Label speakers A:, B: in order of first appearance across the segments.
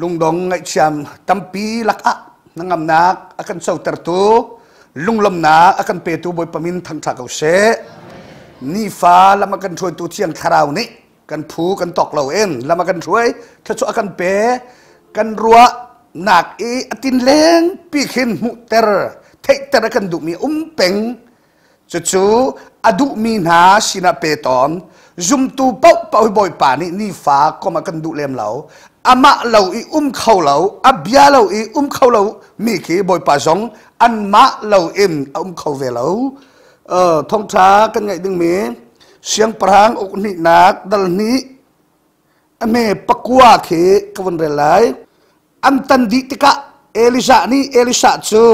A: lungdong ngai chiam tampi laka nangamnak akan sauter tu lunglomnak akan petu boy pamin thangtha kau se ni fa lama kan throi tu chiang tharau ni kan phu kan tok lo en lama kan throi thachu akan pe kan ruwa nak e atin leng pi khin mu ter thei ter kan du mi peng chu adu mi na sina pe ton zum tu pau boy pa ni fa ko ma kan du lem lo ama lo i khau lo abia lo i khau lo mi ki boy pa zong an ma lo im khau ve lo thong tha kan ngai ding mi siang prang ok ni nak dal ni ame pakwa ke kawan relai am tan di tika ELISHA ni ELISHA chu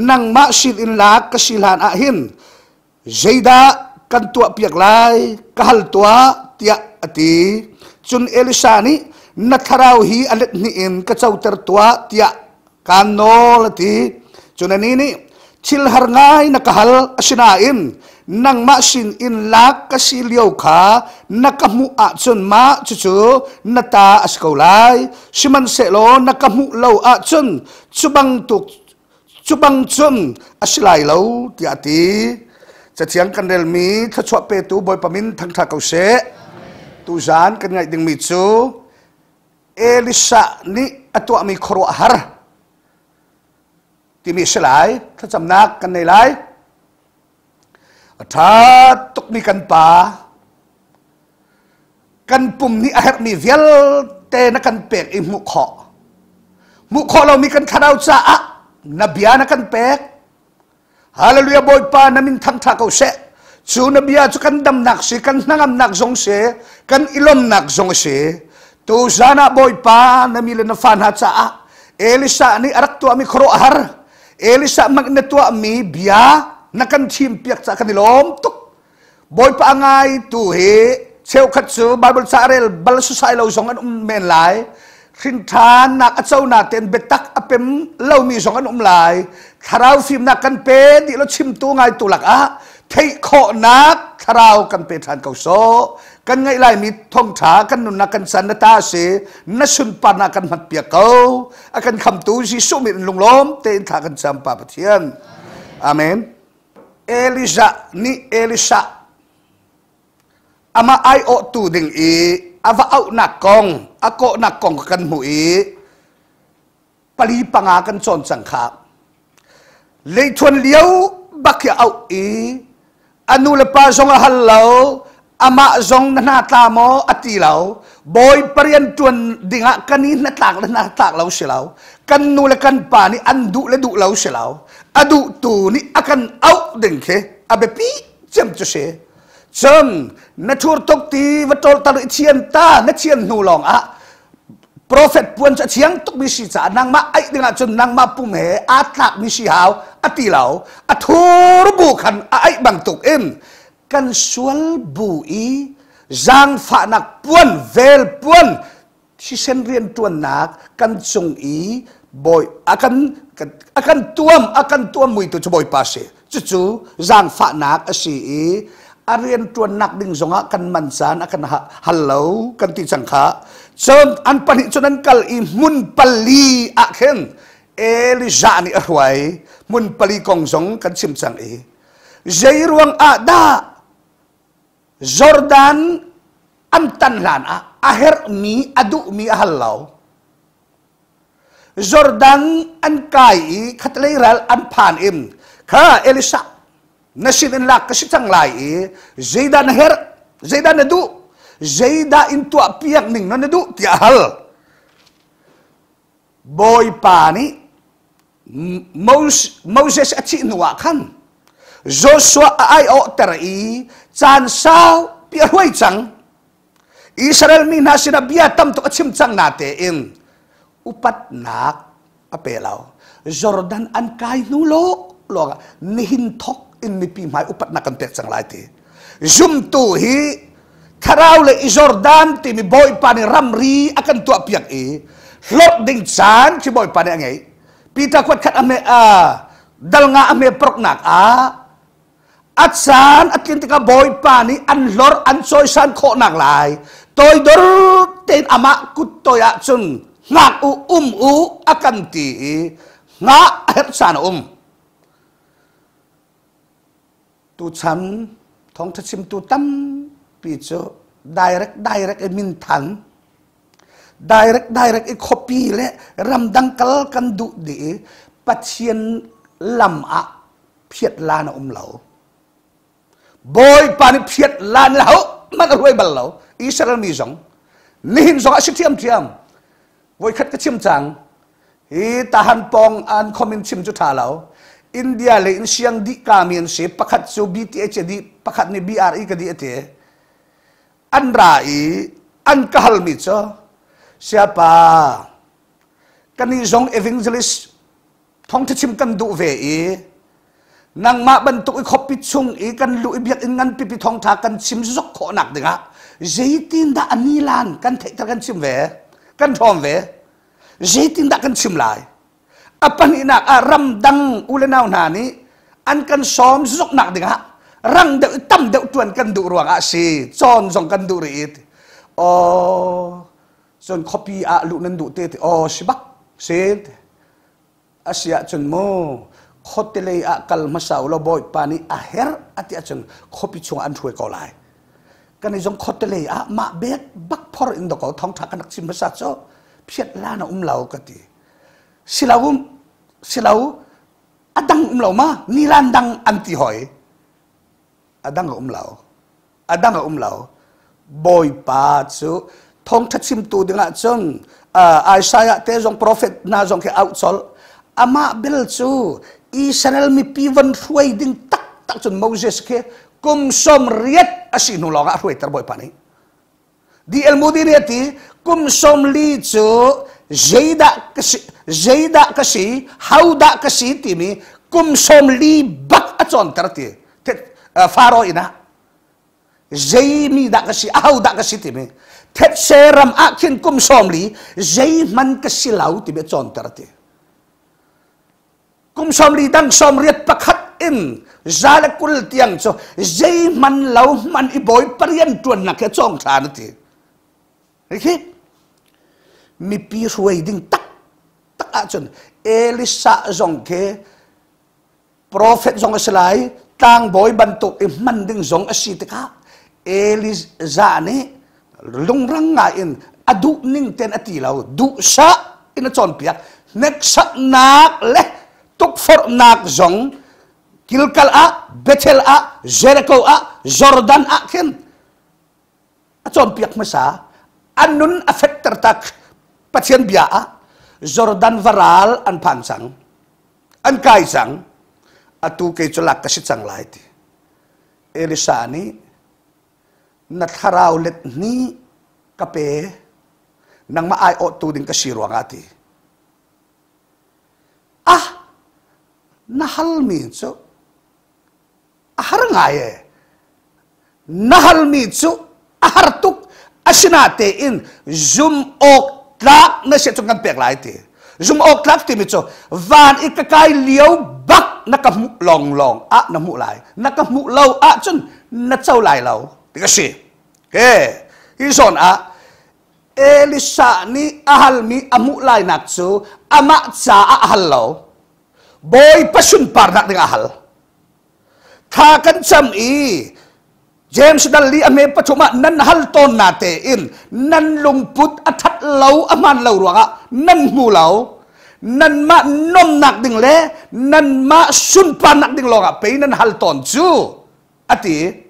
A: nang ma sil in lak kasilan a hin zeida kan tua piak lai kahal tua tia ati chun ELISHA ni na tharau hi alet ni in ka chauter tua tia kanol ati chunani ni chil har ngai na kahal asina in nang ma sin in lak kasilyo kha nakamu a chun ma chu nata askaulai siman selo nakamu lo a chun chubang chun asilai lo ti ati chachiang kanrel mi thachwa pe tu boy pamin thangtha kau se tu zan kan ngai ding mi chu ELISHA ni atuahmi KHUARUAHHAR ti mi selai thachamnak kan nei lai tha tuk mi kan pa kan pum ni aher mi vialte na kan pek i mu kho lo mi kan kharau cha a nabia na kan pek hallelujah boy pa namin thangtha kau se chu nabia chu kan dam nak si kan nangam nak zong se kan ilom nak zong se tu zana boy pa namile na fan ha cha a ELISHA ni arak tu ami KHUARUAHHAR ELISHA magnetua mi bia nakan chim piak cha kan lawm tuk boy pa angai tu he cheu khat chu bible charel bal su sai lo zong an men lai khin than nak achau na ten betak apem lo mi zong an lai tharau fim nak kan pe di lo chim tu ngai tu lak a thei kho nak tharau kan pe than kau so kan ngai lai mi thong tha kan nun na kan san ta se na sun pa na kan mat pia kau akan kham tu si su mi lunglom te tha kan cham pa Pathian amen ELISHA ni ELISHA ama ai o tu ding i ava au nakong ako nakong kan mu i pali panga kan chon chang kha lei thon liu bakya au i anu le pa zong a hallo ama zong na ta mo ati lau boy parian tuan dinga kani na tak lau silau kan nu le kan pa ni andu le du lau silau adu tu ni akan au ding ke abepi chem chu se chum na thur tok ti watol ta chien ta na chien nu long a prophet puan cha chiang tok mi si cha nang ma ai dinga chun nang ma pum he a thak mi si hau ati lau a thur bu khan ai bang tuk in kan sual bui zang fa nak puan vel puan si sen rian tuan nak kan chung i boy akan tuam mui tu boy pase chu zang fa nak asi i arian tuan nak ding zonga kan mansan akan hallo kan ti changkha chon an pani chonan kal i mun pali akhen ELISHA ni arwai mun pali kong zong kan sim chang i zairuang ada Jordan am tan lan a aher mi adu mi ahallau Jordan an kai khatleiral an phan im kha ELISHA nasin in lak kasi chang lai zeida na her zeida na du zeida in tuahpiak ning na du ti ahal boy pani Moses achi nuwa khan Joshua ai o terai chan sao pia huai chang Israel mi na sinabia tam to achim chang nate in upat nak apelau Jordan an kai nulo loga nihin thok in mi pi mai upat na kan pek chang lai ti zum tu hi tharau le Jordan ti mi boy pani ramri akan tuahpiak hlot ding chan chi boy pani angai pita kwat khat ame dal nga ame prok nak at san at kintika boy pani an lor an soy san kho nak lai toy dor ten ama kut toya chun ngak u akan ti nga het san tu cham thong tha chim tu tam pi cho direct e min than direct e copy le ram dang kal kan du di Pathian lam a phiat lan lau boy pani phiat lan lau man ruai bal lau Israel mi zong nihin zong asik thiam voi khat ka chim chang hi tahan pong an khomin chim chu tha lau India le in siang di kamin se pakhat chu BTH di pakhat ni BRE ka di ate an rai an kahal mi cho siapa kani zong evangelist thong thachim kan du ve e nang ma ban tu khopi chung e kan lu biak in ngan pipi thong tha kan chim zok kho nak dinga zeitin da anilan kan thei ta kan chim ve kan thom ve zeitin da kan chim lai apan ina ram dang ulenaw na ni an kan som zok nak dinga rang de tam de tuan kan du ruang a si chon zong kan du ri it o chon khopi a lu nan du te o sibak se asia chon mo khotele a kal masau lo boy pani a her ati achon khopi chung an thui ko lai kan jong khotele a ma bet bak phor in do ko thong tha kan chim sa cho phiat la na lau ka ti silau adang lau ma ni lan dang anti hoi adang lau boy pa chu thong tha chim tu dinga chon Isaiah te jong prophet na jong ke out sol ama bil chu Israel mi pivan ruai ding tak chun Moses ke kum som riet asinu longa ruai tar boy pani di el mudini ati kum som li chu zeida kasi hauda kasi timi kum som li bak achon tarti faro ina zeimi da kasi hauda kasi timi thet seram akin kum som li zei man kasi lau timi chon tarti kum som li dang som riet pakhat in zalakul tiang cho zei man lau man iboy parian tuan na ke chong than ti okay mi pi ruai ding tak a chon ELISHA zong ke prophet zong aslai tang boy bantuk e man ding zong asitika ELISHA ne lungrang nga in adu ning ten atilaw du sa in a chon piak nek sak nak le tuk for nak zong kilkal a Bethel a Jericho a Jordan a ken a chon piak masa anun affecter tak Pathian bia a Jordan varal an pansang an kaisang atu kay cholak kasi chang lai ti ELISHA ni natharaw let ni kape nang maay o tu ding kasiro ang ati nahal minso ahar ngaye nahal minso ahartuk asinate in zoom ok tlak na siya tungan pek lai ti zoom ok tlak ti mitso van ikakay liyaw bak nakamulong namulay nakamulaw chun natsaw lai law ti kasi ke ison ELISHA ni ahal mi amulay nakso ama sa ahal law boy pasun parnak ding ahal kakan cham James dali ame pachuma nan halton nate in nan lungput athat law aman law ruanga nan mulaw nan ma nom nak ding le nan ma sun panak ding longa pe nan halton chu ati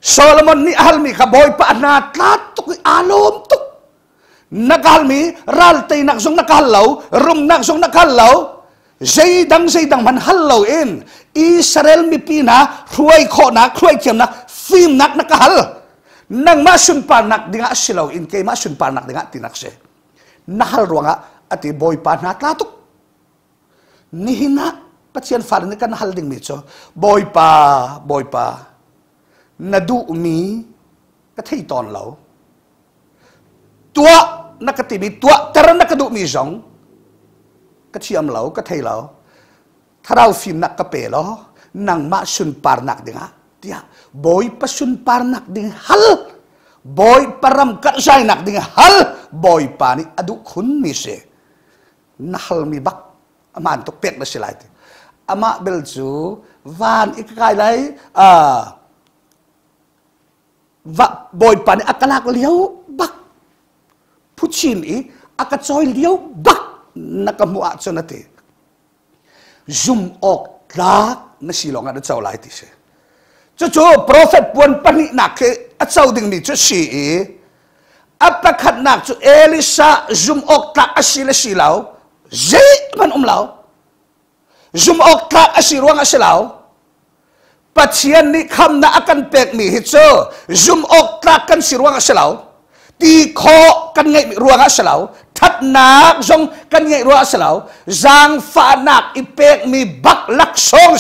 A: Solomon ni ahalmi ka boy pa anatlat tuk alom tuk nakahalmi ralte nakzong nakahalaw rum nakzong nakahalaw zaydang man halaw in Israel mi pina ruay ko nak ruay kiem nak film nak nakahal nang masun panak dinga silaw in kay masun panak dinga tinakse nahal ruanga ati boy pa natlatuk nihina Pathian farin kan hal ding mitso boy pa nadu mi kathei ton law tua nakatimi tua taran nakadu mi zong kathiam law kathei law tharau film nak kape lo nang ma sun par nak dinga tia boy pa sun par nak ding hal boy param kat sai nak ding hal boy pani adu khun mi se nahal mi bak aman tok pek na silai ama bel chu van ikai lai va boy pani akalak liau bak puchin I akachoi liau bak nakamua chonate zoom ok tlak na silong ada chau lai ti se chu prophet puan pani nak ke achau ding mi chu si apakhat nak chu Elisha zoom ok tlak asila silau zai man umlau zoom ok tlak asiruang asilau Pathian ni kham na akan pek mi hi chu zoom ok tlak kan siruang asilau ti kho kan ngai ruang asilau that nak zong kan ngai ruang asilau zang fa nak ipek mi bak lak song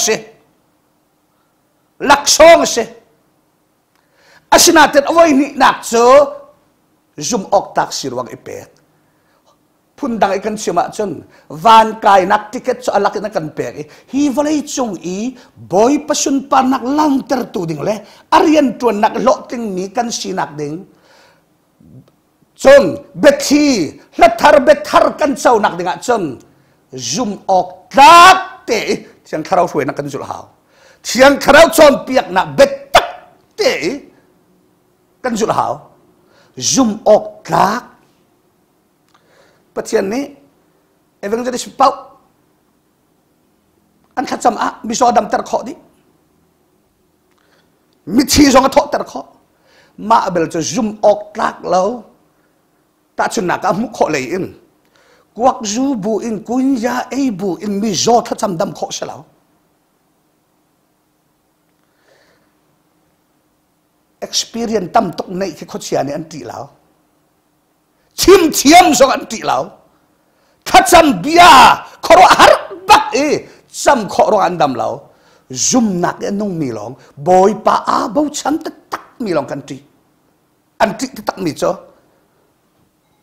A: se asinatet awai ni nak chu zoom ok tak siruang ipek phundang ikan sima chun van kai nak ticket cho alak na kan pek hi valai chung boy pasun pa nak lang ter tu ding le arian tuan nak lo ting mi kan sinak ding chun bethi bethar kan chau nak dinga chun zoom ok tak te thiang kharau huai nak kan jul hau thiang kharau chom piak na betak te kan jul hau zoom ok tak Pathian ni evangelist pau an khatsam mi so dam ter kho di mi thi zong a tho ter kho ma bel cho zoom ok tak lo ta chun nak a mu kho lei in kwak zu bu in kun ya ei bu in mi zo khatsam dam kho se lao experience tam tok nei ki kho chia ni an ti lao chim thiam zong an ti lao khatsam bia khoro har bak sam khoro an dam lao zoom nak nong mi long boy pa a bo cham tak mi long kan ti an ti tak mi cho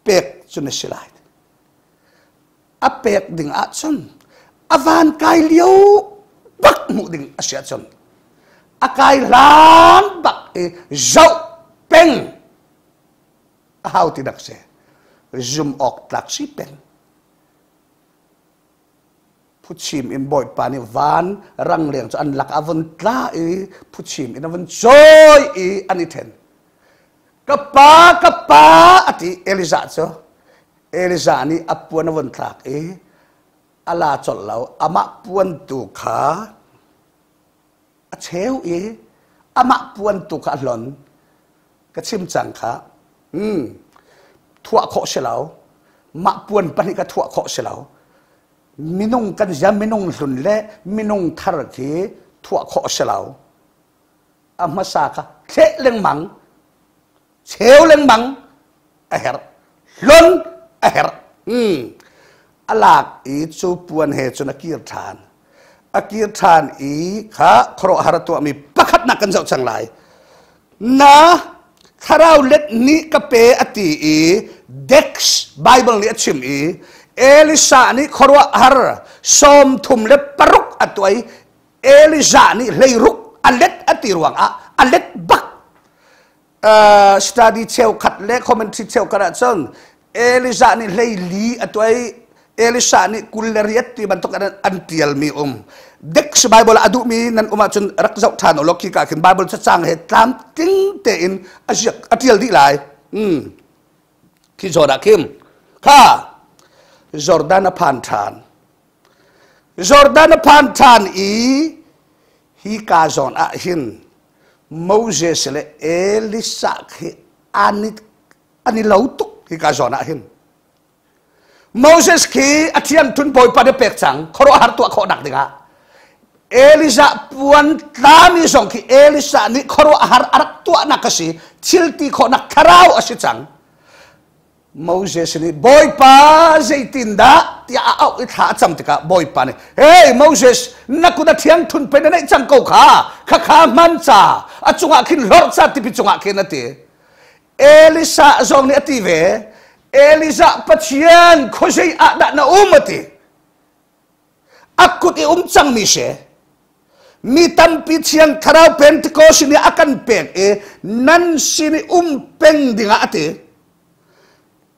A: pek chun silai a pek ding a chun avan kai liu bak mu ding asia chun a kai lan bak zau peng how ti dak se zoom ok tlak si pen puchim in boy pani van rang leng cho an lak avon tla puchim in avon joy aniten kapa ati ELISHA cho ELISHA ni apuan avon tlak ala chol lau ama puan tu kha a cheu ama puan tu kha lon ka chim chang kha thua kho se lau ma puan pani ka thua kho se lau minung kan ja minung hlun le minung thar ki thua kho se lau amma sa ka the leng mang cheu leng mang a her lon a her alak chu puan he chu na kir than kha khrohar tuahmi pakhat na kan jau chang lai na kharau let ni kape ati dex bible ni achim ELISHA ni khwaruahhar sawm thum le paruk atwai ELISHA ni leiruk alet ati ruang alet bak study cheu khat le commentary cheu kara chon ELISHA ni leili atwai ELISHA ni kuleriat ti bantok antial mi dex bible adu mi nan chun rak zau than oloki ka kin bible cha chang he tlam ting te in asiak atial di lai ki zora kim kha Jordan phan than hi ka zon a hin Moses le ELISHA khi ani lautuk hi ka zon a hin Moses khi athiam thun boy pa de pek chang khoro har tu kho dak dinga ELISHA puan tani zong khi ELISHA ni khoro har arak tu na kasi chilti kho nak kharau asi chang Moses ni boy pa zaitinda tia au itha cham tika boy pa ni hey Moses nakuda thiang thun pe na chang ko kha man cha achunga khin lor cha ti pi chunga khin ati ELISHA zong ni ati ve ELISHA Pathian khosei a da na umati akut chang mi se mi tampi thiang tharau Pentecost ni akan pek nan sini peng dinga ate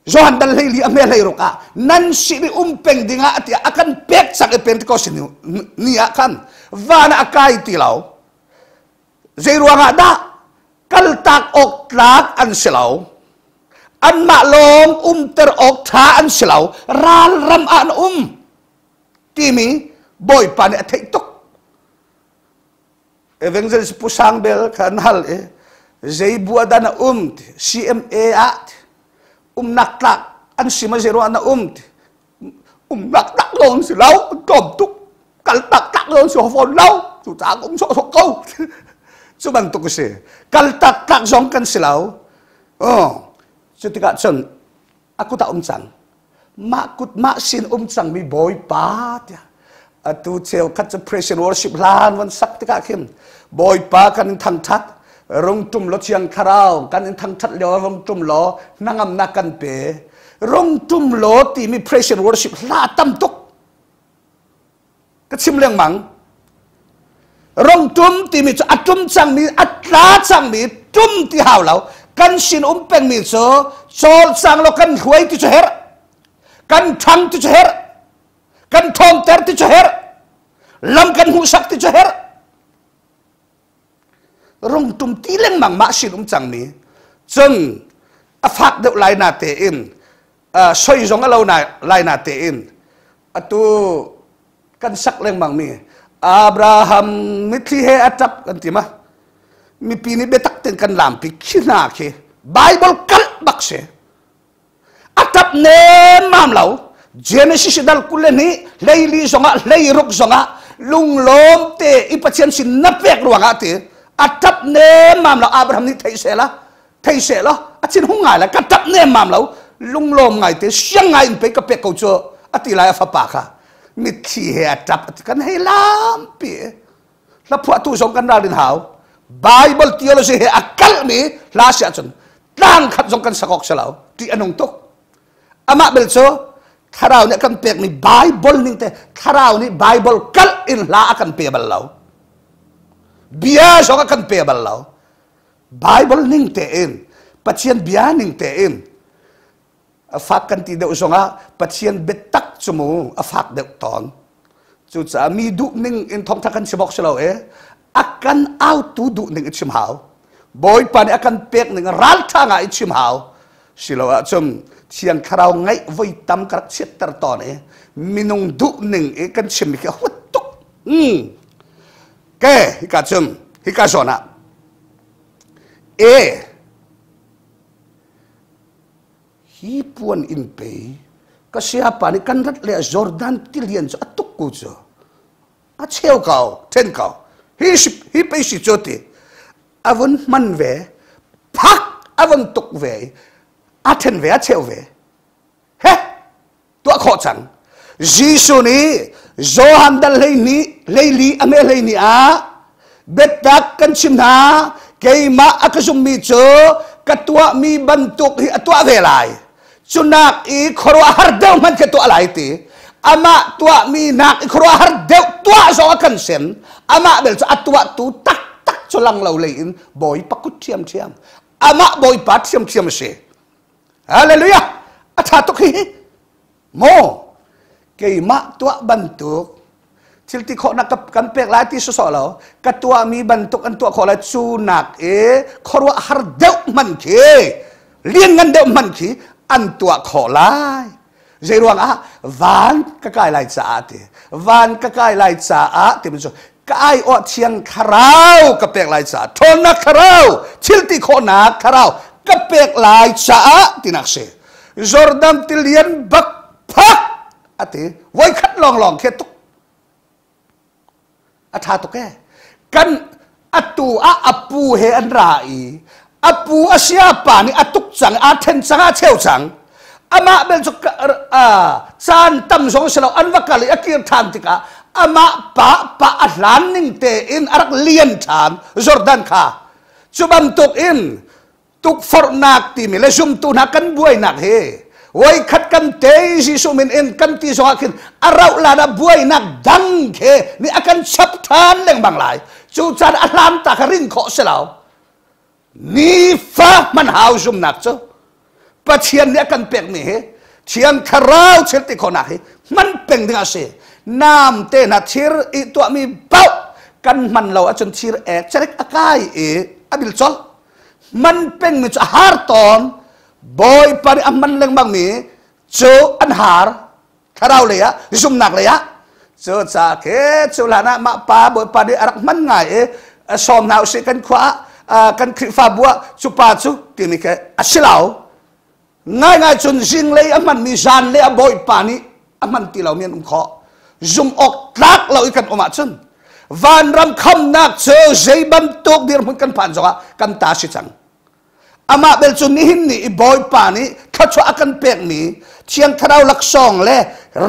A: Johan dal heli amel hei roka nan sini peng dinga ate akan pek sak Pentecost ni akan vana akai tilau zairuanga da kaltak ok tlak an silau an maklong ter ok tha an silau ral ram an timi boy pan athei tok evangelist pusang bel kanal zai buadana CMA at naktak an sima zero na naktak lon silau tom tuk kaltak tak lon so phone lau chu ta cũng so câu chu ban tuk se kaltak tak zong kan silau chu tika chen aku ta chang makut sin chang mi boy pa tia atu cheo kat praise and worship lan wan sak tika kim boy pa kan thang that rong tum lo chiang kharau kan thang that lo rong tum lo nangam na kan pe rong tum lo ti mi praise and worship la tam tuk ka chim leng mang rong tum ti mi atum chang mi atla chang mi tum ti hau lo kan sin peng mi so chol chang lo kan huai ti her kan thang ti her kan thong ter ti her lam kan hu sak ti her rong tum ti leng mang ma sin chang mi chang a phak de lai na te in soi zong alo na lai na te in atu kan sak leng mang mi Abraham mitli he atap kan tima mi pini betak ten kan lampi khina ke Bible kal bakse atap ne mam lau Genesis dal kuleni leili zonga leiruk zonga lunglom te ipathian sin napek ruanga te atap ne mam lau Abraham ni thaise la achin hungai la katap ne mam lau lunglom ngai te siang ngai pe ka pe ko cho atilai fa pa kha mi thi he atap kan he lam pi la phua tu zong kan dal din hau Bible theology he akal mi la sia chun tlang khat zong kan sakok salau ti anong tok ama bel cho tharau ne kan pek ni Bible ning te tharau ni Bible kal in la akan pe bal lau bia zong akan pe bal lau Bible ning te in Pathian bia ning te in afak kan ti deuh zonga Pathian betak chumu afak deuh ton chu cha mi du ning in thong thakan sibok selo akan au tu du ning ichim hau boy pan akan pek ning ral thanga ichim hau silo chum chiang kharau ngai voi tam krak chet tar ton minung du ning kan chim ka hut tuk ke hika chum hika zona hi puan in pe ka siapa ni kan rat le Jordan tilian cho atuk ku cho a cheu kau ten kau hi pe si chote avon man ve phak avon tuk ve a then ve a cheu ve he to kho chang Jisu ni Johan dal leili ame leini a betak kan chimna keima akasum mi cho katua mi bantuk hi atua ve lai chunak 𝗙𝗏𝗏𝗏 deu man ke to alai ti ama tua mi nak 𝗙𝗏𝗏𝗏 deu tua zo kan sen ama bel cho atua tu tak cho lang lo lein boy pakut thiam ama boy pat thiam se hallelujah atha to khi mo keima tua bantuk chilti kho nak kan pek lai ti so lo katua mi bantuk an tua kho la chunak 𝗙𝗏𝗏𝗏 deu man ke liên ngân deu man ki an tua kho lai zai ruang van ka kai lai cha te van ka kai lai cha te so kai o thiang kharau ka pek lai cha thon na kharau chilti kho na kharau ka pek lai cha tinak se Jordan tilian bak phak ate voi khat long khe tuk atha to ke kan atu apu he an rai apu asia pa ni atuk chang a then chang a cheu chang ama bel chok chan tam zong selo an wakali akir tham tika ama pa atlan ning te in arak lian tham Jordan kha chubam tuk in tuk for nak ti mi le zum tu na kan buai nak he ไว้ขัดกันเตยสิสุมินเอ็นกันตีสองขึ้นอาเราลาดบวยนักดังเคนี่อาการชับทานเล่งบางหลายจูจานอัลามตากรินขอเสลานี่ฟ้ามันหาวซุมนักจ้ะปัจเจียนเนี่ยกันเปียกมีเชียงคาราวเชลติคนนักมันเป็นถึงอาเซน้ำเตนัดชีรอีตัวมีเป้ากันมันเราจนชีรจะเล็กอากายอบิลจอลมันเป็นมิจฉาฮาร์ตอนบอยปาริอัมมันเล่งบางมีโจอันฮาร์คาราวเลยอะซุมนักเลยอะโจจากโจลานะมาป้าบอยปาริอารักมันไงสอมนาวสิกันขวากันคริฟาบัวสุปาสุที่มีแค่อาศิลาวง่ายจนสิ่งเลยมันมีจานเลยบอยปานี่มันที่เราเมียนขอซุ่มออกลักเราอีกันออกมาจนวันรำคำนักเจอใจบันทุกเดียร์มันกันผ่านจังกันตาสิจังอามาเบลจุนนี่หินนี่บอยปานี่ข้าชัวกันเปียกนี่เชียงทะเลลักซองเล่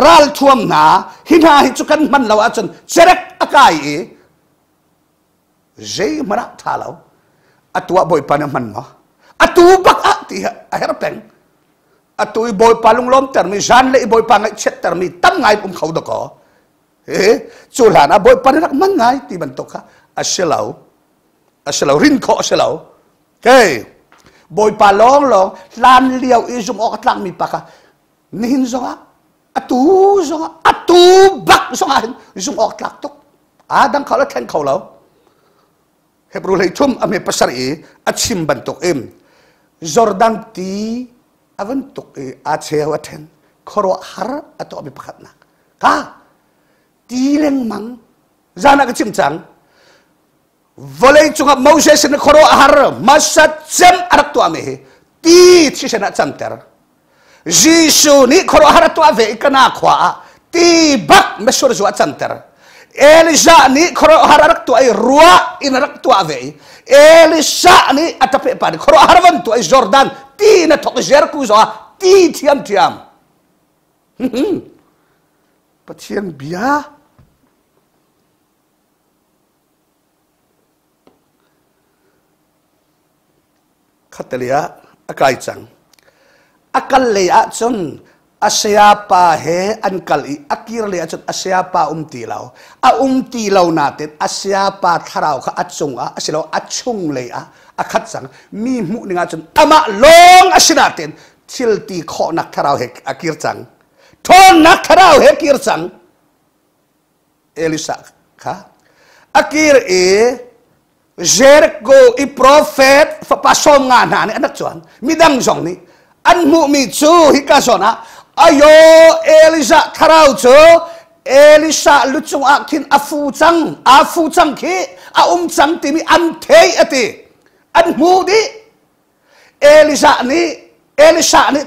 A: รัลท่วมหนาหินหาหิจุกันมันเราจนเจริกอากายใจมันรักท่าเราอัตัวบอยปานี่มันเนาะอัตัวบักอัติฮะไอ้เราเป็นอัตัวบอยปาลุงล้มแต่มีจานเลยบอยปาไงเช็ดแต่มีตั้งไงเขาดอกจุลานะบอยปานี่รักมันไงที่มันตกค่ะอาเซลารินขออาเซลาเฮ้บอยปาลองลานเลี้ยวอีจุมออกตั้งมีปากนี่หินซองอัตูบักซองจุมออกตั้งตกดังเขาแล้วแทงเขาแล้วเฮบรูเลยทุ่มอเมริกาสรีอัดชิมบันตกจอร์แดนตีอวันตกอาเชียวเทนครัวฮาร์อัตอบิพักนักตีเลงมังจานักจิมจังวอลเลย์จุงกับมูเซสในครัวฮาร์มาสัดเซมอารักตัวเมย์ตีที่ชนะจันเตอร์ยิสูนี่ครัวฮาร์ตัวเวกันนักขวาตีบักไม่สุดจวดจันเตอร์เอลิซานี่ครัวฮาร์รักตัวรัวอินรักตัวเวเอลิซานี่อัตเปปานี่ครัวฮาร์วันตัวจอร์แดนตีนัทอกเจอร์คูซาตีเทียมปัจเจียนเบียขัดเลียอากาศจังอากัลเลียจนอาเซียปาเฮอันกัลอีอากิรเลียจนอาเซียปาตีเหลาตีเหลานาเต็ดอาเซียปาทาราวข้าอัดจงอาเซียเราอัดชงเลยอาขัดจังมีมุนิงาจนอามาลงอาเซียนาเต็ดทิลตีข้อนักทาราวเฮอากิรจังทอนนักทาราวเฮกิรจังเอลิซาค่ะอากิรเจริโกอีโปรเฟตฝาสมงานหานี่อันนั้นจวนมีดังจงนี่อันมุมีจูฮิกาโซนะอายเอลิซาทาราวจูเอลิซาลุจงอาคินอาฟูจังคีจังที่มีอันเทยอติอันมูดีเอลิซานี่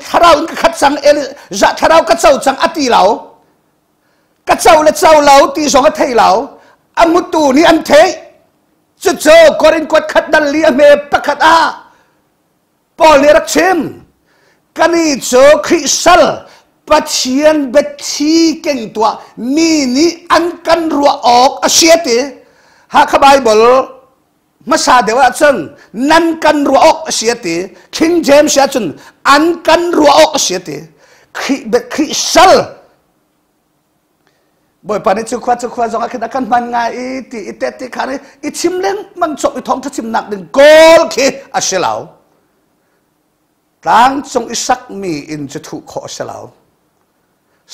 A: ทาราวน์ขัดจังเอลิซาทาราวกัดเจ้าจังอติเหลากัดเจ้าและเจ้าเหลาตีสองเทยเหลาอันมุตูนี่อันเทยจะเจอกอรินกวดขัดดันเลียเมปขัดปอลเนรักเชมกันนี่เจอคริสตัลปัจเจียนเบทีเก่งตัวมีนี่อันกันรัวออกอาเซียติหากไบเบิลมาซาเดว่าจันนันกันรัวออกอาเซียติคิงเจมส์จันอันกันรัวออกอาเซียติคริสตัลบอยปานี่จุกว่าจงอาคิดกันมันไงตีเตติขานี่ชิมเล่งมันจบท้องถ้าชิมหนักหนึ่งโกลคีอาเซลาวตั้งจงอิสักมีอินจะถูกขออาเซลาว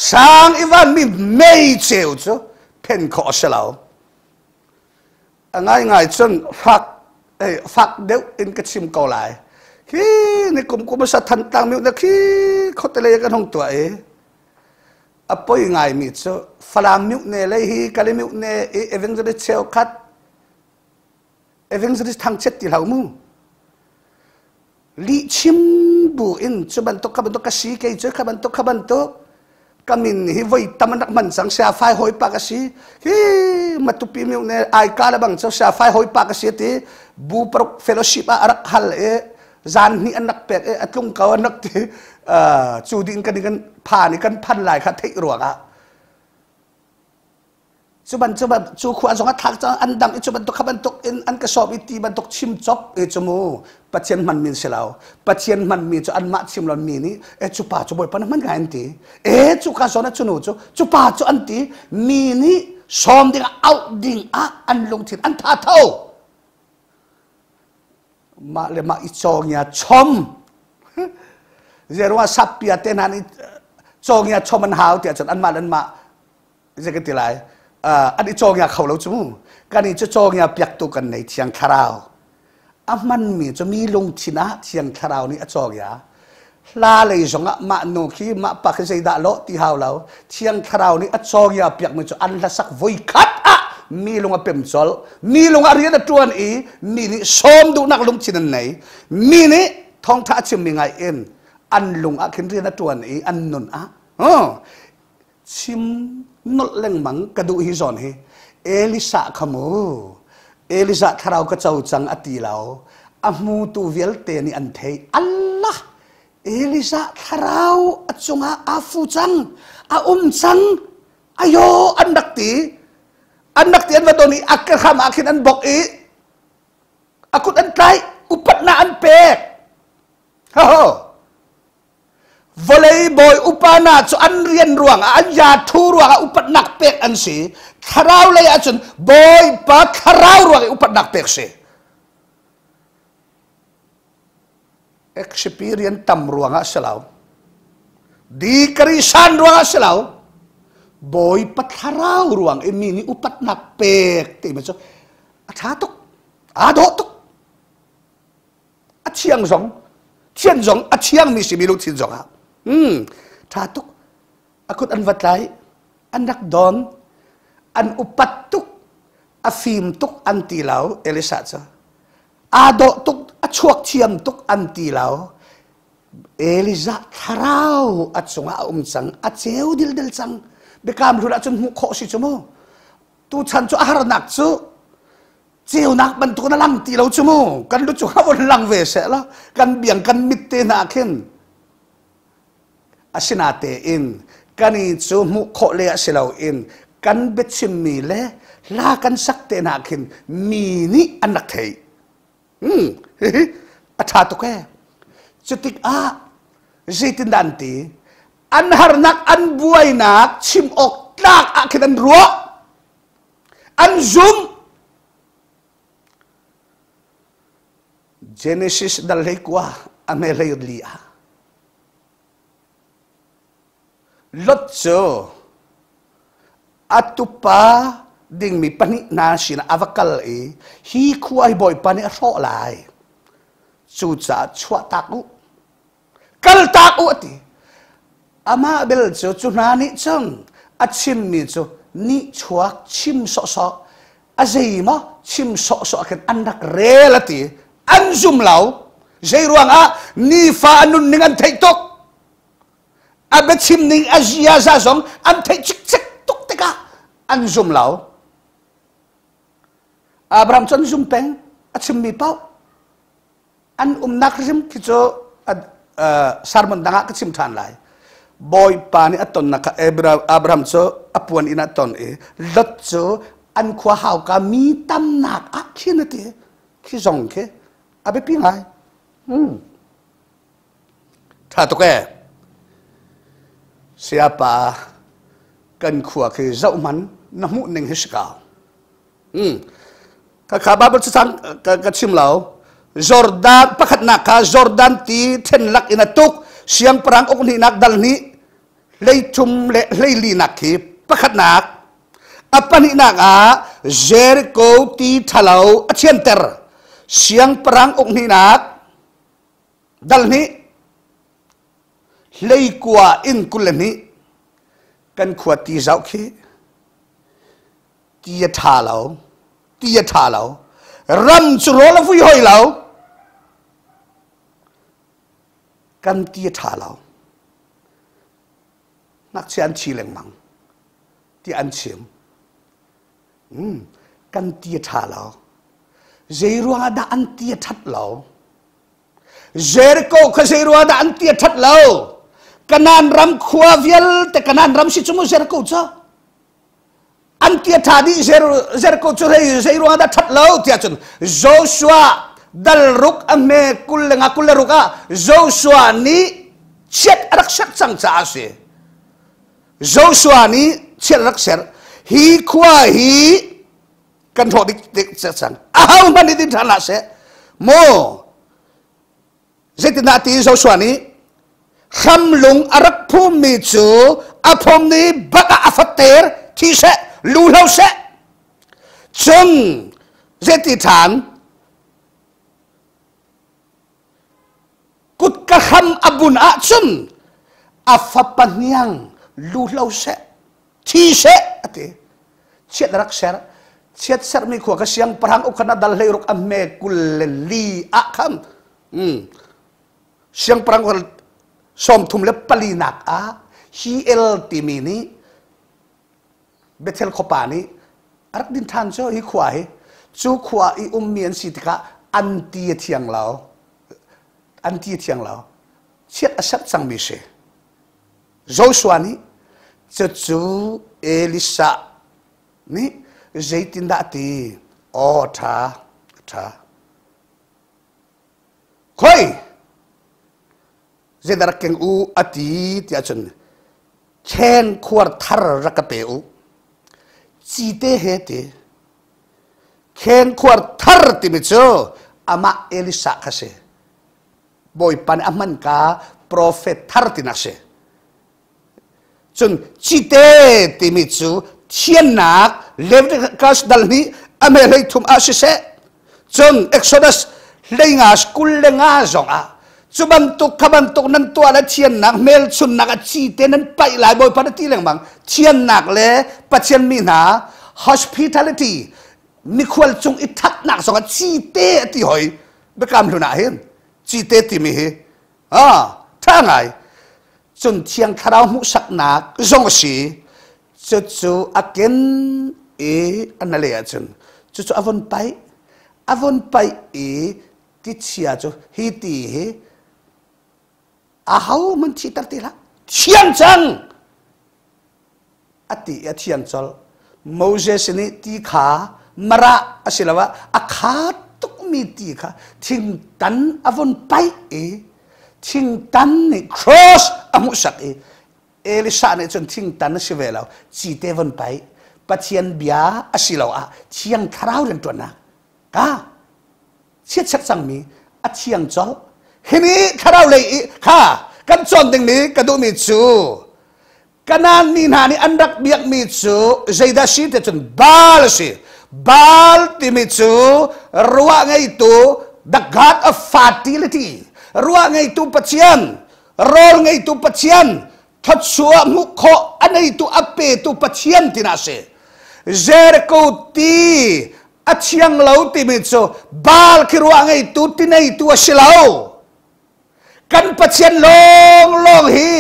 A: สร้างอีวันมีไม่เจียวจ้ะเพนขออาเซลาวง่ายจนฟักเดียวอินกระชิมเกาหลีขี้ในกลุ่มกุมารทันตังมิวนะขี้เขาตะเลยกันห้องตัวapoi ngai mi cho falam miu ne le hi kali miu ne evangelist cheo khat evangelist thang chet ti lau mu li chim bu in chu ban to ka si ke chu ka ban to kamin hi voi tamanak man sang sa phai hoi pa ka si hi matupi miu ne ai ka la bang cho sa phai hoi pa ka si ti bu pro fellowship arak hal zan ni anak pek atlung ka anak tiจูดินกันผ่านกันพันหลายคัดเทรัวกะ chuban chu khua zonga thak cha an dam chuban to khaban to in an ka sob iti ban to chim chop chumu pathian man min selau pathian man mi chu an ma chim lon mi ni chu pa chu boy pan man ga anti chu ka zona chu nu chu pa chu anti mi ni som ding out ding an lung thin an tha thau ma le ma i chong ya chom zerwa sapia tenani chong ya chom an hau tia chon an ma je cái tilai anh đi cho nhà khẩu lâu chú, cái này cho nhà biếc tu cần này thiang kharao, man mi cho mi lung china thiang kharao này cho nhà, la lấy giống mà nô khi mà bác cái gì đã lỗ thì hào lâu, thiang kharao này cho nhà biếc mình cho anh là sắc vui khát mi lung pem sol, mi lung riêng là tuan ý, mi ni som du nak lung china này, mi ni thong thả chim mi ngay in, anh lung khi riêng là tuan ý, anh nôn chim nốt lên mắng cái đủ hi giòn hi ELISHA kamu ELISHA kharau ka chau chang ati lao amu tu vialte ni an thei Allah ELISHA kharau achunga afu chang chang ayo andakti an vadoni akham akhin an bok akut an tai upat na an pek ho volleyball upana cho an rian ruang an ya thu ruang upat nak pek an si kharau le achun boy pa kharau ruang upat nak pek si experience tam ruang a selau di karisan ruang a selau boy pa kharau ruang mini upat nak pek ti ma cho atha tuk do tuk a chiang zong a chiang mi si mi lu chin zong ha tha tuk akut an vatlai an rak don an upat tuk a fim tuk an ti lau ELISHA cha do tuk a chuak chiam tuk an ti lau ELISHA kharau a chunga chang a cheu dil chang bekam ru la chun mu kho si chumo tu chan chu har nak chu cheu nak ban tu na lang ti lau chumo kan lu chu ha bon lang ve se la kan biang kan mit te na khen asinate in kani chu mu kho le asilau in kan bet chim mi le la kan sak te na khin mi ni anak thei atha to ke chutik zitin danti an har nak an buai nak chim ok tak akhin an ruwa an zoom Genesis dal hekwa amelay lia lot so atupa ding mi pani na sina avakal hi khuai boy pani ro lai chu cha chwa taku kal taku ati ama bel chu na ni chang achim mi chu ni chuak chim so azei ma chim so kan anak relati an zum lau zai ruang ni fa anun ningan thei tok abe chim ning azia za zong an thei chik tuk teka an zum lau Abraham chon zum peng achim mi pau an nak rim kicho sarmon danga ka chim than lai boy pani aton na ka Abraham cho apuan ina ton lot cho an khwa hau ka mi tam nak akhinati ki zong ke abe pi ngai tha to ke siapa kan khua ke zau man na mu ning hiskao ka khaba ba chang ka chim lau Jordan pakhat na ka Jordan ti then lak ina tuk siang perang ok ni nak dal ni leitum le leili nak ki pakhat nak apa ni nak Jericho ti thalau achienter siang perang ok ni nak dal ni lei kwa in kulani kan khua ti zau khi ti tha lau ram chu ro la vui hoi lau kan ti tha lau nak chian chi leng mang ti an chim kan ti tha lau zeirua da an ti that lau Jericho ka zeirua da an ti that lau kanan ram khua vialte kanan ram si chumu Jericho cha อันเตียทาดิเซรโกจุเรย์เซรุงาดาทัดเล่าเตียจนโจชัวดัลรุกอเมกุลเลงากุลรุกะโจชัวนี้เช็ดรักชักสังจ้าเสโจชัวนี้เช็ดรักเสรฮีขวาฮีกันโทดิกสังอ้าวมันนี่ดินทานาเสโมเจตินาตีโจชัวนี้คำลุงอารักผู้มีจูอภมนี้บักอาฟัตเตอร์ที่เสลูเลาเสจงเจติฐานกุดกะคำอบุนอาจุนอาฟัปันยังลูเลาเสที่เสอติเช็ดรักเสเช็ดเสมีขวากเสียงพรังอุคณะดัลเลรุกอเมกุลเลลีอาคำเสียงพรังสมทุมเลปลีนักอาฮีเอลติมินีเบเทลขปานีรักดินทานโจฮีขวายจูขวายเมียนสิติกะอันตีเทียงเราอันตีเทียงเราเช็ดอสัตสังมิเชโจสวานีจะจูเอลิซานี่เจตินดาตีโอทาคอยเจดารักเกงอูอติที่อาจารย์เช่นขวดทาร์รักเปอูจีเตเฮติเช่นขวดทาร์ติมิโซอามาเอลิซาคาเซบอยปันอามันกาโปรเฟตทาร์ตินักเซจนจีเตติมิโซเทียนนักเลวกาสดัลนี้อเมริทุมอาชิเซจนเอ็กโซดัสเลงาสกุลเลงาซองอาจุบันตุกขบันตุกนั้นตัวละเทียนนักเมลชุนนักจีเตนั้นไปหลายบ่อยพันที่แรงบังเทียนนักเลยปัจเจียนมีนา hospitality มีควรจงอิทักนักสองจีเตที่หอยเบกามลุนาเห็นจีเตที่มีท่าไงจนเทียงคาราวมุสักนักจงสีจู่อาเกนอันนั้นเลยจนจู่อวันไปที่เชียจูฮิตีอาหาวมันชิตัดตีละเชียงจังอติเชียงจอลโมเสสนี่ตีขามาระอาศิลวะอาขาตุกมีตีขาทิ้งตันอวันไปทิ้งตันนี่ cross อามุสักเอลิซาเนี่ยจนทิ้งตันสิเวลาจีเตวันไปปัจเจียนเบียอาศิลวะเชียงคราวเรื่องตัวนักเช็ดชักสังมีอัดเชียงจอลเฮนี้คาราวเลยกันจนตรงนี้กระดูมีจูกันนั้นมีนานี่อันดักเบียกมีจูใจดัชชีแต่จนบาลที่มีจูรัวไงตัว the god of fertility รัวไงตัวปัจเจียนรอไงตัวปัจเจียนทัดชัวมุขอันไงตัวอเปตัวปัจเจียนที่น่าเสเจรโกตีอัดเชียงเหลาติมิโซบาลคิรัวไงตัวที่ไหนตัวเชลากันปัจเจียนลงฮี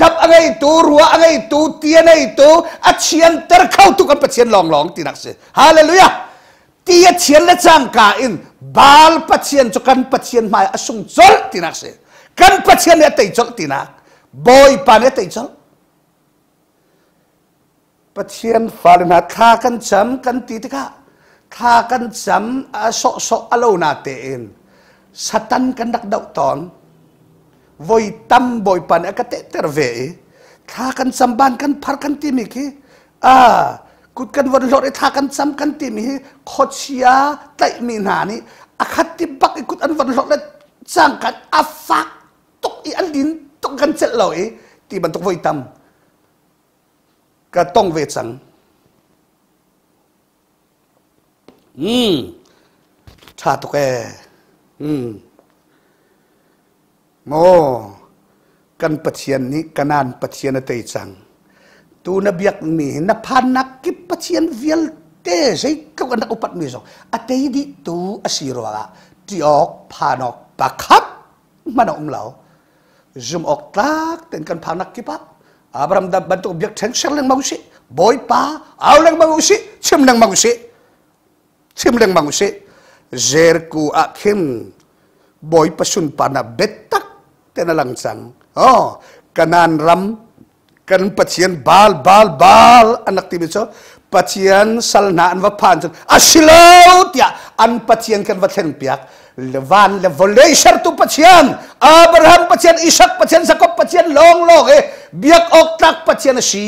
A: ดับไงตัวรัวไงตัวเตียไงตัวอัดเชียนเตอร์เข้าตัวกันปัจเจียนลองที่นักเสฮาเลลูยาเตียเชียนและจังกาอินบาลปัจเจียนจุกันปัจเจียนมาอสุงจอลที่นักเสกันปัจเจียนเนี่ยติดจอลที่นักบอยปานเนี่ยติดจอลปัจเจียนฟาลนาท่ากันจำกันตีติกาถ้ากันจำโซอโลนาเตนสตันกันดักดาวตอนวอยตั้มบอยปันก็เตะเตอร์เวถ้ากันจำบ้านกันพักกันตีมิกกุดกันวันหลอดถ้ากันจำกันตีมิโคชียไตมีนานี่ขัดติบักกุดอันวันหลอดจังกันฟักตกอันดินตกกันเสร็จเลยที่มันตกวอยตั้มก็ต้องเวจังชาตุกโมกันปัจเจียนนี้กันนานปัจเจียนเตยจังตูนบียกมีนับพันนักกิปัจเจียนวิลเตใช่ก็กันนักอุปัตมีสองอัตยดิตูอสิโรวะที่ออกพานอกปักขับมันเหลาจุมออกตักเต็นกันพานักกิปับอาบรามดับบันตุบียกแทงเชลเลงมังสิบอยป้าเอาเลงมังสิชิมเลงมังสิชิมเลงมังสิเจรกูอาคิมบอยประชุนปานาเบ็ดตักเตนลังจังกันนานรำกันปัจเจียนบาลอันนักที่มิโซ Pathian salna an va phan chun asilau tia an Pathian kan va thlen piak levan le volation tu Pathian Abraham Pathian Isaac Pathian Jacob Pathian long biak ok tak Pathian si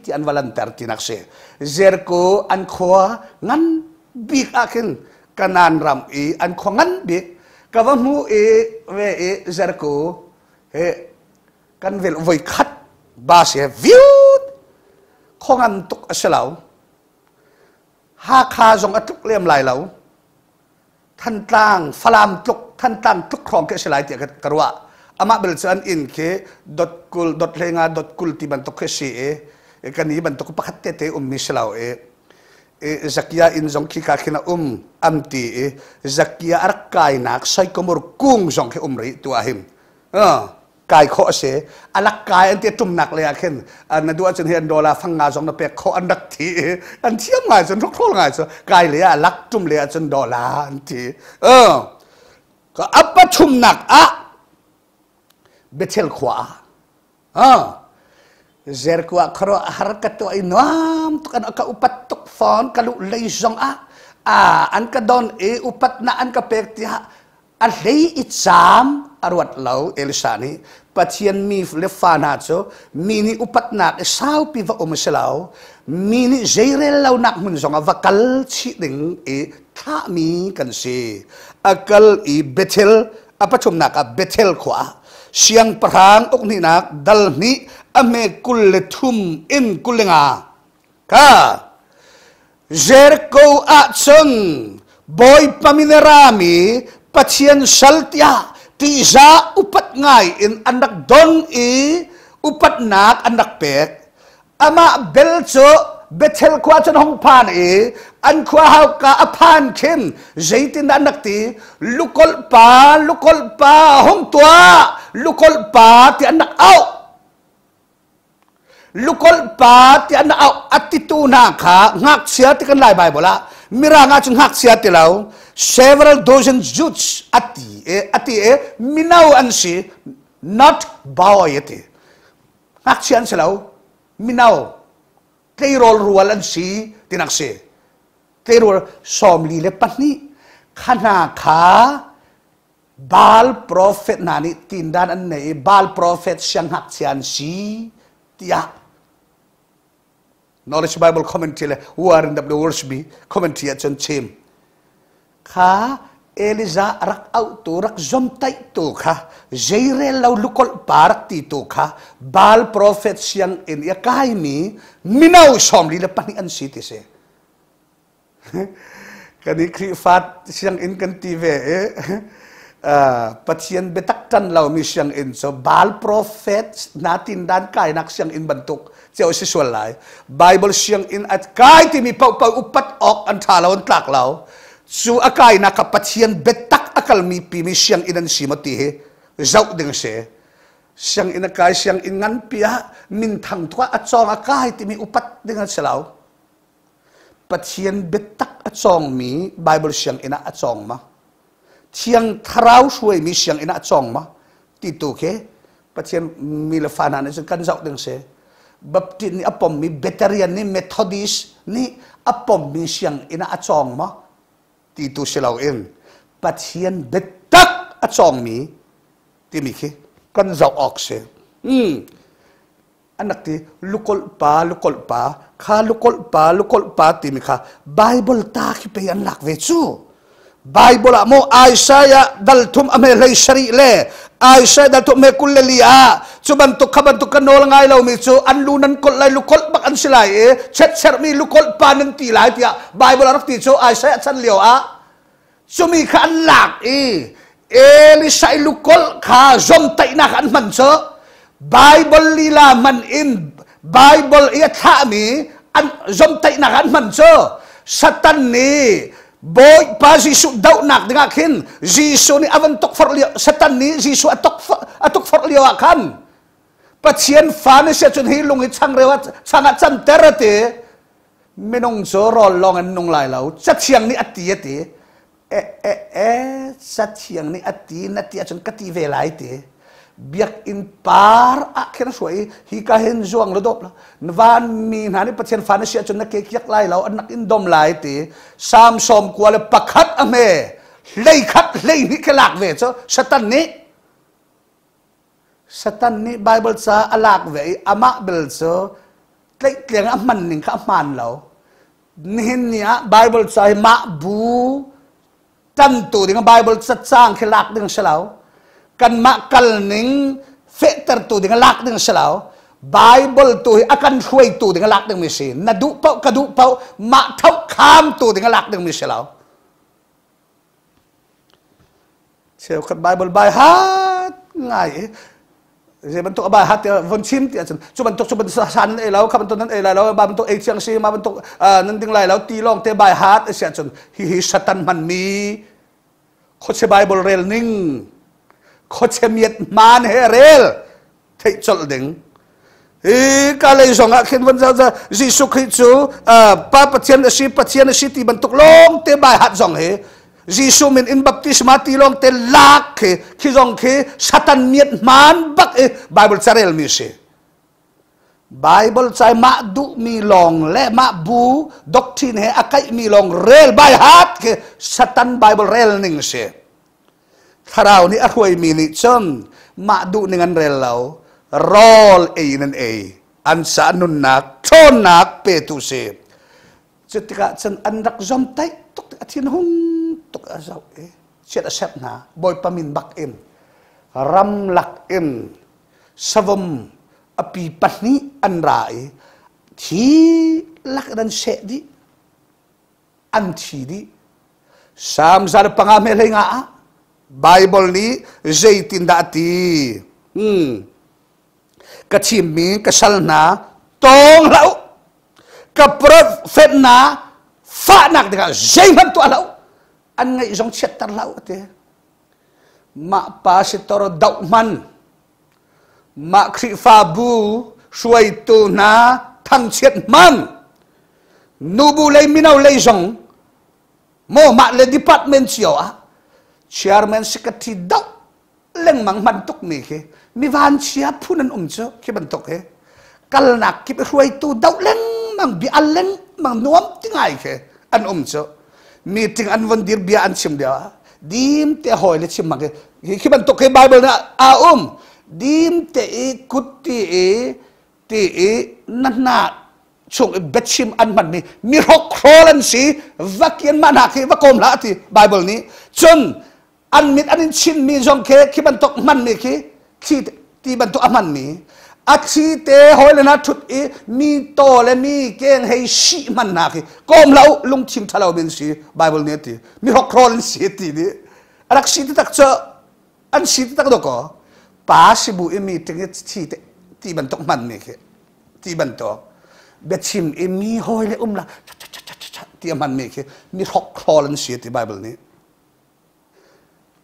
A: ti an valantar tinak se zerko an khwa ngan bik akin kanan ram an khwa ngan bik kawamu ve zerko he kan vel voi khat ba se view khongan tuk asalau ha kha zong atuk lem lai lauท่านตั้งฟลามตุกท่านตั้งตุกครองเกษลายเตียกระวะอามาเบลซันอินเคดอทกุลดอทเลงาดอทกุลที่บันตุกเกษีกันนี้บันตุกปักเตเตมิสลาวจักยาอินจงคิกาขินาอัมตีจักยาอักกายนักใส่กมรกุ้งจงเคริตัวหิมกายโคเสอลักกายอันเตียจุ่มหนักเลยอะเข็นอันนั้นดูอาจจะเห็นดอลลาร์ฟังงาจงนับเป็กโคอันดักทีอันเทียมงาจนทุกโคงาจนกายเลยอะลักจุ่มเลยจนดอลลาร์อันทีก็อัปปะจุ่มหนักอะเบเทลขวาเจรกว่าครอหารกัตัวอินวามตุกันก็อุปัตตุกฟอนกลุเลยจงอะอันก็โดนอุปัตนะอันก็เป็กที่อันเลยอิจามอรวดเหลาเอลิชานี่ปัจจัยมีเลฟานาโจมีนี่อุปัตนักสาวปีวะอมเสลามีนี่เจเรลเหลานักมุนจงวักลชิดิงท่ามีกันสิอักลเบเทลอปัจจุบันนักเบเทลขวาเสียงพรางอกนี่นักดัลนี้อเมกุลเลทุมอินกุลงาค่ะเจรโกอาชงบอยปามินรามีปัจจัยสัลติยาที่จะอุปัตง่ายอินอันดักดอนอุปัตนักอันดักเป็กอามาเบลโจเบเทลขวาจนห้องพานอันขวาเขากะอพานเข้มใจตินอันดักตีลุกลปาห้องตัวลุกลปาที่อันดักเอาลุกลปาที่อันดักเอาอัติตูนาขางักเสียที่กันไล่ใบบ่ละมิรางาจงงักเสียที่เราseveral dozen Jews ati minaw ansi not bawayati aksyan silaw minaw tayrol ruwal ansi tinakse tayrol somli lepat ni kana ka bal prophet nani tindan an ne bal prophet siyang aksyan si tiya Knowledge Bible commentary 𝗙𝗲𝗏 commentary at John Chimข้าเอลิซารักเอาตัวรักจอมไตตัวข้าเจเรลเราลุกลปารักตีตัวข้าบาลโปรเฟตเสียงอินยากายมีมินาวสอมลีละปนิอันสิติเสกันนี้คริฟัดเสียงอินกันทีเวปัจจัยเบตักกันเรามีเสียงอินโซบาลโปรเฟตนาตินด้านกายนักเสียงอินบรรทุกเจ้าสิส่วนหลายไบเบิลเสียงอินอัดกายที่มีเป่าอุปัตออกอันทาเราอันตากเราสู่อากาศนักปัจจัยเบตักอากาศมีปีมีเสียงอินันสีมาตีเจ้าดึงเสียเสียงอินอากาศเสียงอินงันปีฮะมินทังทัวอัดจองอากาศที่มีอุปัตดึงเสลาปัจจัยเบตักอัดจองมีไบเบิลเสียงอินอัดจองมาเสียงทราวช่วยมีเสียงอินอัดจองมาติดตัวเคปัจจัยมีเลฟานานี่กันเจ้าดึงเสียบัพตินี่อปมมีเบเตเรียนนี่เมทอดิสนี่อปมมีเสียงอินอัดจองมาที่ตัวเสลาเองปัจจัยเบ็ดตักอัดจองมีที่มีขี้กันจะออกเสียอันนั้นที่ลุกลปาข้าลุกลปาที่มีข้าไบเบิลตาขี้ไปอันหลักเวจูไบเบิลอะโมไอซายะดัลทุมอเมริชรีเล่ไอซายดัลทุมเมกุลเลลีอาจุบันตุกขันตุกันโนลงไงเรามีจูอันลูนันกลไลลุกลบักอันสิไลเช็ดเช็ดมีลุกลปานันตีไลที่อะไบเบิลรักที่จูไอซายะฉันเลี้ยวอะจูมีข้าอันหลักเอลิชาลุกลข้าจอมไตนักอันมันเจอไบเบิลลีลามันอินไบเบิลเอท่ามีอันจอมไตนักอันมันเจอสัตันนี่บอยป้าจิสุดาวนักdengan kinจิสุนี่avan tok for liao setan ni jisu atok for liao akan patien fane se chun hi lungi chang rewat changa chan terate menong zorol long an nong lai lau chat siang ni ati chat siang ni ati nati achun kati ve lai te biak in par a khen suai hi ka hen zuang lo dop la van mi na ni pathian fa na sia chun na ke kyak lai lo anak in dom lai ti sam som kwa le pakhat ame lei khat lei ni ke lak ve cho satan ni bible sa alak ve ama bel cho tlei tleng a man ning kha man lo nin nia bible sa ma bu tan tu ding bible sa chang ke lak ding salau kan ma kal ning fe ter tu ding lak ding salau bible tu akan huai tu ding lak ding mi si na du pau ka du pau ma thau kham tu ding lak ding mi salau sel kat bible by hat ngai je bentuk ba hat von chim ti achun chu bentuk san e lau ka bentuk nan e lau ba bentuk e chiang si ma bentuk nan ding lai lau ti long te by hat e sia chun hi satan man mi kho che bible rel ning kho che miet man he rel thei chol ding ka lei zong a khen von za Jesus Christ chu pa pathian si ti bentuk long te by hat zong he Jesus min in baptisma ti long te lak khi zong khi satan miet man bak bible charel mi se bible chai ma du mi long le ma bu doctrine he akai mi long rel by hat ke satan bible rel ning se tharau ni a huai mi ni chon ma du ningan rel lau rol nan an sa nun nak thon nak pe tu se chitika chen an rak zom tai tok athin hung tok azau chet asep na boy pamin bak em ram lak em savom api patni an rai thi lak dan se di an thi di sam zar pangame le nga bible ni zaitin da ti kachim mi kasal na tong lau ka prophet na fa nak dengan zaiman tu alau an ngai zong chet tar lau te ma pa si toro dau man ma khri fa bu suai tu na thang chet man nu bu lei minau lei zong mo ma le department chio a chairman secretary dau leng mang man tuk mi ke mi van chia phunan cho ke ban tok he kal nak ki suai tu dau leng mang bi al leng mang nuam tingai ke an cho meeting an von dir bia an chim dia dim te hoi le chim make ki ban to ke bible na dim te kutti na na chung betchim an man mi hok kholan si vakian man ha ke vakom la ti bible ni chun an mit an chin mi jong ke ki ban tok man mi ki ti ban to aman mi achi te hoi le na thut mi to le mi keng hei shi man na ki kom lau lung chim thalau bin si bible ni ti mi hok rol si ti ni arak si tak cho an si tak do ko pa si bu mi ting ti ban tok man ni ke ti ban to bet chim mi hoi le la ti man mi ke mi hok rol si ti bible ni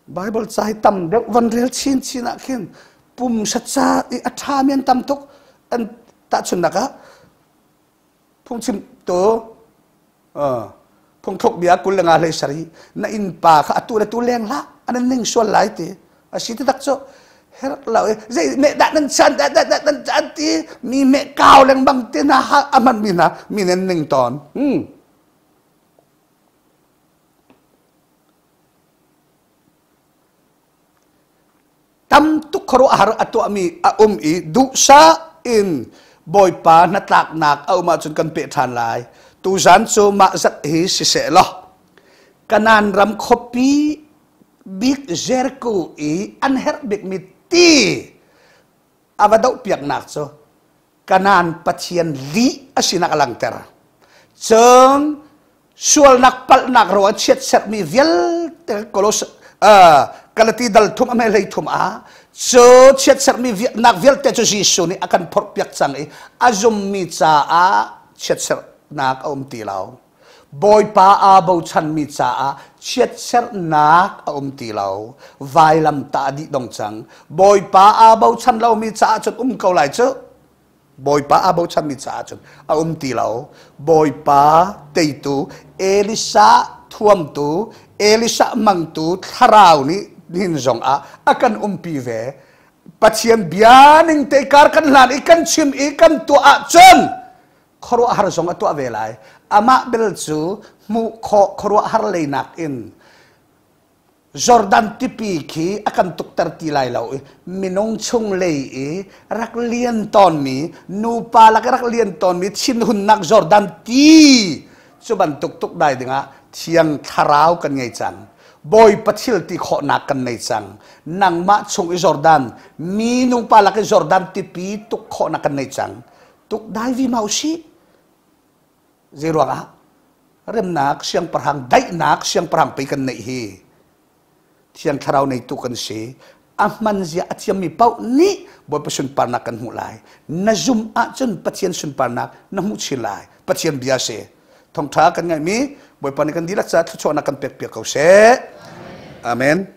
A: bible chai tam de van rel chin a khen pum satsa athamian tam tok an ta chun naka phung chim to phung thok bia kul nga le sari na in pa kha atu la tu leng la an ning sol lai ti asi ti tak cho her law zai me da nan chan da ti mi me kaw leng bang ti na ha aman mi nen ning ton tam tuk KHUARUAHHAR atuahmi du sa in boy pa na tlak nak au ma chun kan pe than lai tu zan chu ma zat hi si se lo kanan ram khopi big zerku an her big mi ti avadau piak nak cho kanan pathian li asina kalang ter chong sual nak pal nak ro chet set mi vial te kolos kalati dal thum ame lei thum a so chet ser mi nak vialte cho Jesus ni akan porpiak chang azum mi cha a chet ser nak ti lao boy pa a bo chan mi cha a chet ser nak ti lao vai lam ta di dong chang boy pa a bo chan lao mi cha chot kau lai cho boy pa a bo chan mi cha chot ti lao boy pa tei tu ELISHA thuam tu ELISHA mang tu tharau ni nin zong a akan pi ve Pathian bianing te kar kan lan ikan chim ikan tua chen KHUARUAHHAR zong tua velai ama bel chu mu KHUARUAHHAR leinak in Jordan tipi ki akan tuktar tilai lau minong chung lei rak lien ton mi nu pa lak rak lien ton mi chin hun nak Jordan ti chuban tuk tuk dai dinga thiang tharau kan ngai chan boy pathil ti kho nak kan nei chang nang ma chung i Jordan mi nung pa lak Jordan tipi tuk kho nak kan nei chang tuk dai vi mau si zirwa rem nak siang parhang dai nak siang parhang pe kan nei hi thiang tharau nei tu kan se ahman zia atiam mi pau ni boy pasun parnak kan mulai na zum a chun Pathian sun parnak na mu chilai Pathian biase thongtha kan ngai mi boy pan kan dilak cha thluachuahnak kan pek pek kau se amen